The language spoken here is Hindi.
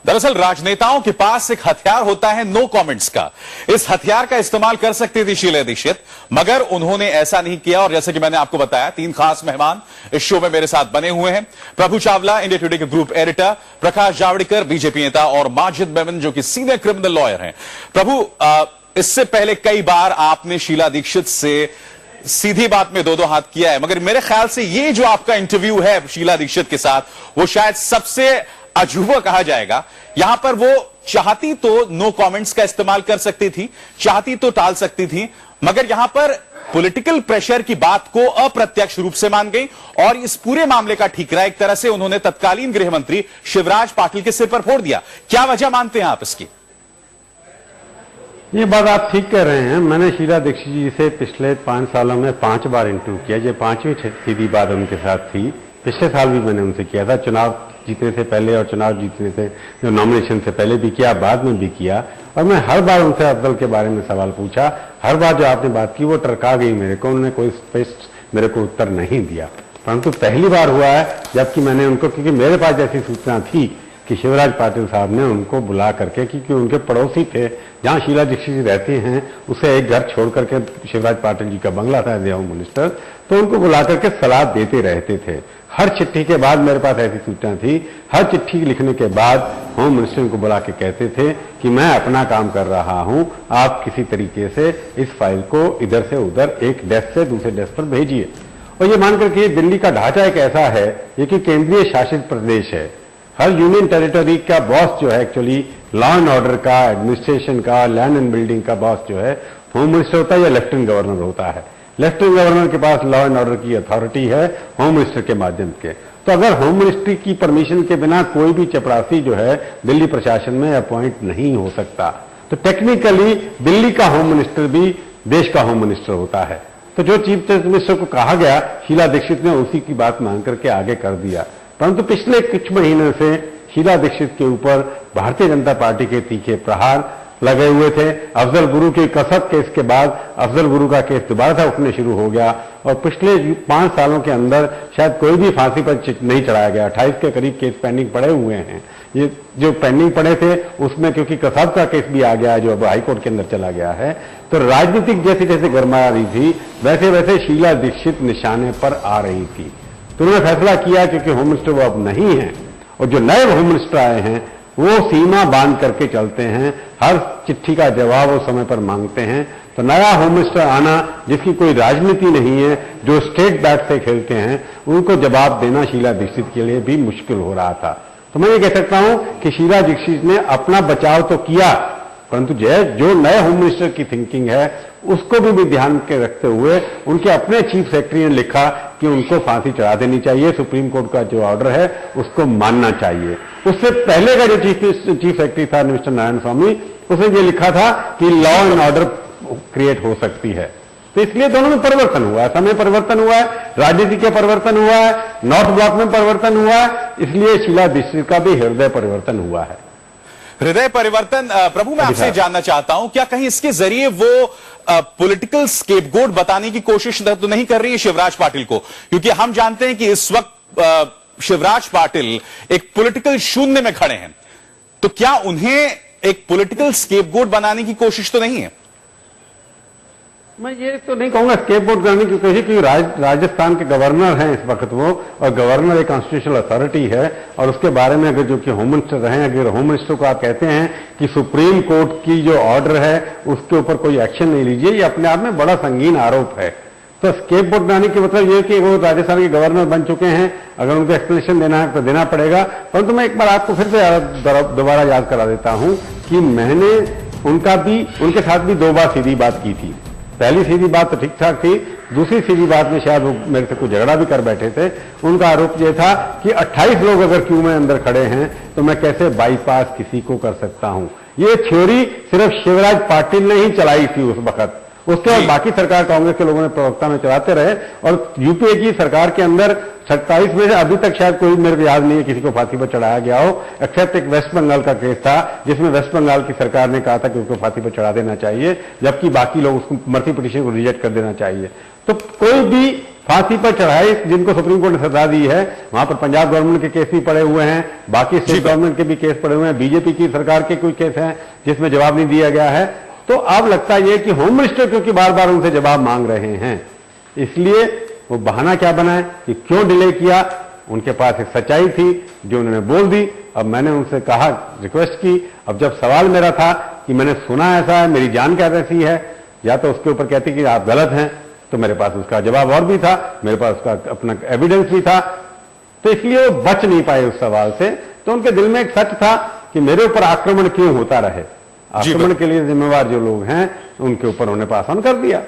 दरअसल राजनेताओं के पास एक हथियार होता है नो कमेंट्स का। इस हथियार का इस्तेमाल कर सकती थी शीला दीक्षित, मगर उन्होंने ऐसा नहीं किया। और जैसे कि मैंने आपको बताया, 3 खास मेहमान इस शो में मेरे साथ बने हुए हैं। प्रभु चावला, इंडिया टुडे के group editor, Prakash Javadekar, BJP नेता, और माजिद मेमन जो कि सीनियर क्रिमिनल लॉयर हैं। प्रभु, इससे पहले कई बार आपने शीला दीक्षित से सीधी बात में दो हाथ किया है, मगर मेरे ख्याल से ये जो आपका इंटरव्यू है शीला दीक्षित के साथ, वो शायद सबसे अजूबा कहा जाएगा। यहां पर वो चाहती तो नो कमेंट्स का इस्तेमाल कर सकती थी, चाहती तो टाल सकती थी, मगर यहां पर पॉलिटिकल प्रेशर की बात को अप्रत्यक्ष रूप से मान गई और इस पूरे मामले का ठीकरा एक तरह से उन्होंने तत्कालीन गृह मंत्री शिवराज पाटिल के सिर पर फोड़ दिया। क्या वजह मानते हैं आप इसकी? ये बात आप ठीक कह रहे हैं। मैंने शीला दीक्षित जी से पिछले 5 सालों में 5 बार इंटरव्यू किया। ये 5वीं सीधी बात उनके साथ थी। पिछले साल भी मैंने उनसे किया था, चुनाव जीतने से पहले और चुनाव जीतने से जो नॉमिनेशन से पहले भी किया, बाद में भी किया। और मैं हर बार उनसे अफजल के बारे में सवाल पूछा। हर बार जो आपने बात की वो टरका गई मेरे को, उन्होंने कोई स्पष्ट मेरे को उत्तर नहीं दिया। परंतु पहली बार हुआ है जबकि मैंने उनको, क्योंकि मेरे पास ऐसी सूचना थी कि शिवराज पाटिल साहब ने उनको बुला करके, क्योंकि उनके पड़ोसी थे जहां शीला दीक्षित जी रहती हैं, उसे एक घर छोड़ करके शिवराज पाटिल जी का बंगला था एज होम मिनिस्टर, तो उनको बुला करके सलाह देते रहते थे। हर चिट्ठी के बाद मेरे पास ऐसी सूचना थी, हर चिट्ठी लिखने के बाद होम मिनिस्टर को बुला के कहते थे कि मैं अपना काम कर रहा हूं, आप किसी तरीके से इस फाइल को इधर से उधर एक डेस्क से दूसरे डेस्क पर भेजिए। और ये मानकर के दिल्ली का ढांचा एक ऐसा है, ये कि केंद्रीय शासित प्रदेश है। हर यूनियन टेरिटरी का बॉस जो है, एक्चुअली लॉ एंड ऑर्डर का, एडमिनिस्ट्रेशन का, लैंड एंड बिल्डिंग का बॉस जो है होम मिनिस्टर होता है या लेफ्टिनेंट गवर्नर होता है। लेफ्टिनेंट गवर्नर के पास लॉ एंड ऑर्डर की अथॉरिटी है होम मिनिस्टर के माध्यम के। तो अगर होम मिनिस्ट्री की परमिशन के बिना कोई भी चपरासी जो है दिल्ली प्रशासन में अपॉइंट नहीं हो सकता, तो टेक्निकली दिल्ली का होम मिनिस्टर भी देश का होम मिनिस्टर होता है। तो जो चीफ मिनिस्टर को कहा गया, शीला दीक्षित ने उसी की बात मान करके आगे कर दिया। परंतु पिछले कुछ महीने से शीला दीक्षित के ऊपर भारतीय जनता पार्टी के तीखे प्रहार लगे हुए थे। अफजल गुरु के कसब केस के बाद अफजल गुरु का केस दोबारा से उठने शुरू हो गया और पिछले 5 सालों के अंदर शायद कोई भी फांसी पर नहीं चढ़ाया गया। 28 के करीब केस पेंडिंग पड़े हुए हैं। ये जो पेंडिंग पड़े थे उसमें क्योंकि कसब का केस भी आ गया है जो अब हाईकोर्ट के अंदर चला गया है, तो राजनीतिक जैसे जैसे गरमा रही थी वैसे वैसे शीला दीक्षित निशाने पर आ रही थी। तो उन्होंने फैसला किया क्योंकि होम मिनिस्टर वो अब नहीं है और जो नए होम मिनिस्टर आए हैं वो सीमा बांध करके चलते हैं, हर चिट्ठी का जवाब वो समय पर मांगते हैं। तो नया होम मिनिस्टर आना जिसकी कोई राजनीति नहीं है, जो स्टेट बैट से खेलते हैं, उनको जवाब देना शीला दीक्षित के लिए भी मुश्किल हो रहा था। तो मैं ये कह सकता हूं कि शीला दीक्षित ने अपना बचाव तो किया, परंतु जो नए होम मिनिस्टर की थिंकिंग है उसको भी ध्यान के रखते हुए उनके अपने चीफ सेक्रेटरी ने लिखा कि उनको फांसी चढ़ा देनी चाहिए, सुप्रीम कोर्ट का जो ऑर्डर है उसको मानना चाहिए। उससे पहले का जो चीफ सेक्रेटरी था मिस्टर नारायण स्वामी, उसने ये लिखा था कि लॉ एंड ऑर्डर क्रिएट हो सकती है। तो इसलिए दोनों में परिवर्तन हुआ है, समय परिवर्तन हुआ है, राजनीति का परिवर्तन हुआ है, नॉर्थ ब्लॉक में परिवर्तन हुआ है, इसलिए शीला दीक्षित का भी हृदय परिवर्तन हुआ है। हृदय परिवर्तन। प्रभु, मैं आपसे जानना चाहता हूं, क्या कहीं इसके जरिए वो पॉलिटिकल स्केपगोट बताने की कोशिश तो नहीं कर रही है शिवराज पाटिल को? क्योंकि हम जानते हैं कि इस वक्त शिवराज पाटिल एक पॉलिटिकल शून्य में खड़े हैं, तो क्या उन्हें एक पॉलिटिकल स्केपगोट बनाने की कोशिश तो नहीं है? मैं ये तो नहीं कहूंगा स्केपगोट करने की कोशिश, क्योंकि राजस्थान के गवर्नर हैं इस वक्त वो, और गवर्नर एक कॉन्स्टिट्यूशनल अथॉरिटी है। और उसके बारे में अगर जो कि होम मिनिस्टर रहे, अगर होम मिनिस्टर को आप कहते हैं कि सुप्रीम कोर्ट की जो ऑर्डर है उसके ऊपर कोई एक्शन नहीं लीजिए, ये अपने आप में बड़ा संगीन आरोप है। तो स्केपगोट बनाने के मतलब ये कि वो राजस्थान के गवर्नर बन चुके हैं, अगर उनको एक्सप्लेनेशन देना है तो देना पड़ेगा। परंतु मैं एक बार आपको फिर से दोबारा याद करा देता हूं कि मैंने उनके साथ भी 2 बार सीधी बात की थी। पहली सीधी बात तो ठीक ठाक थी, दूसरी सीधी बात में शायद वो मेरे से कुछ झगड़ा भी कर बैठे थे। उनका आरोप यह था कि 28 लोग अगर क्यू में अंदर खड़े हैं तो मैं कैसे बाईपास किसी को कर सकता हूं। ये थ्योरी सिर्फ शिवराज पाटिल ने ही चलाई थी उस वक्त, उसके बाद बाकी सरकार कांग्रेस के लोगों ने प्रवक्ता में चलाते रहे। और यूपीए की सरकार के अंदर 27 में से अभी तक शायद कोई मेरे को याद नहीं है किसी को फांसी पर चढ़ाया गया हो, एक्सेप्ट एक वेस्ट बंगाल का केस था जिसमें वेस्ट बंगाल की सरकार ने कहा था कि उसको फांसी पर चढ़ा देना चाहिए, जबकि बाकी लोग उसको मर्सी पिटीशन को रिजेक्ट कर देना चाहिए। तो कोई भी फांसी पर चढ़ाई जिनको सुप्रीम कोर्ट ने सजा दी है, वहां पर पंजाब गवर्नमेंट के केस भी पड़े हुए हैं, बाकी स्टेट गवर्नमेंट के भी केस पड़े हुए हैं, बीजेपी की सरकार के कोई केस हैं जिसमें जवाब नहीं दिया गया है। तो अब लगता है कि होम मिनिस्टर क्योंकि बार बार उनसे जवाब मांग रहे हैं, इसलिए वो बहाना क्या बनाए कि क्यों डिले किया। उनके पास एक सच्चाई थी जो उन्होंने बोल दी। अब मैंने उनसे कहा, रिक्वेस्ट की, अब जब सवाल मेरा था कि मैंने सुना ऐसा है, मेरी जानकारी ऐसी है, या तो उसके ऊपर कहती कि आप गलत हैं, तो मेरे पास उसका जवाब और भी था, मेरे पास उसका अपना एविडेंस भी था, तो इसलिए वो बच नहीं पाए उस सवाल से। तो उनके दिल में एक सच था कि मेरे ऊपर आक्रमण क्यों होता रहे, आक्रमण के लिए जिम्मेवार जो लोग हैं उनके ऊपर उन्होंने पास ऑन कर दिया।